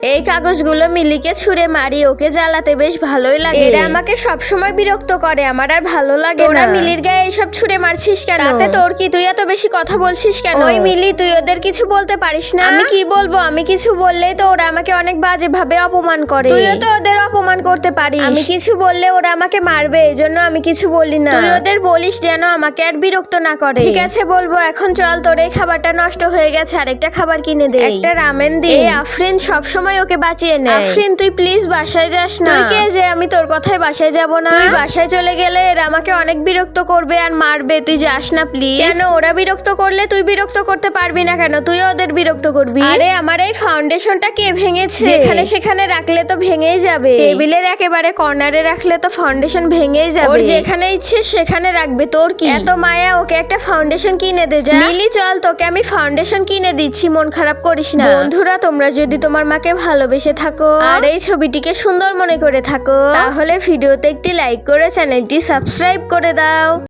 এই কাগজগুলো মিলিকে ছুঁড়ে মারি, ওকে জ্বালাতে বেশ ভালোই লাগে। এরা আমাকে সবসময় বিরক্ত করে, আমার আর ভালো লাগে না। তোরা মিলির গায়ে এইসব ছুঁড়ে মারছিস কেন? তাতে তোর কি? তুই এত বেশি কথা বলছিস কেন? ওই মিলি, তুই ওদের কিছু বলতে পারিস না? আমি কি বলবো? আমি কিছু বললেই তো ওরা আমাকে অনেক বাজে ভাবে অপমান করে। তুইও তো ওদের অপমান করতে পারিস। আমি কিছু বললে ওরা আমাকে মারবে, এজন্য আমি কিছু বলি না। তুই ওদের বলিস যেন আমাকে আর বিরক্ত না করে। ঠিক আছে, বলবো। এখন চল, তোর এই খাবারটা নষ্ট হয়ে গেছে, আরেকটা খাবার কিনে দে। একটা রামেন দে। আফরিন সবসময় ওকে বাঁচিয়ে নেয়। আফরিন, তুই প্লিজ বাসায় যাস না। তুই কে যে আমি তোর কথায় বাসায় যাব না? তুই বাসায় চলে গেলে এরা আমাকে অনেক বিরক্ত করবে আর মারবে। তুই যাস না প্লিজ। কেন? ওরা বিরক্ত করলে তুই বিরক্ত করতে পারবি না কেন? তুই ওদের বিরক্ত করবি? আরে আমার এই ফাউন্ডেশনটা কে ভেঙেছে? যেখানে সেখানে রাখলে তো ভেঙেই যাবে। টেবিলের একেবারে কর্নারে রাখলে তো ফাউন্ডেশন ভেঙেই যাবে। ওর যেখানে ইচ্ছে সেখানে রাখবে, তোর কি এত মায়া? ওকে একটা ফাউন্ডেশন কিনে দে যা। মিলি চল, তোকে আমি ফাউন্ডেশন কিনে দিচ্ছি, মন খারাপ করিস না। বন্ধুরা, তোমরা যদি তোমার মাকে ভালোবেসে থাকো আর এই ছবিটিকে সুন্দর মনে করে থাকো, তাহলে ভিডিওতে একটি লাইক করে চ্যানেলটি সাবস্ক্রাইব করে দাও।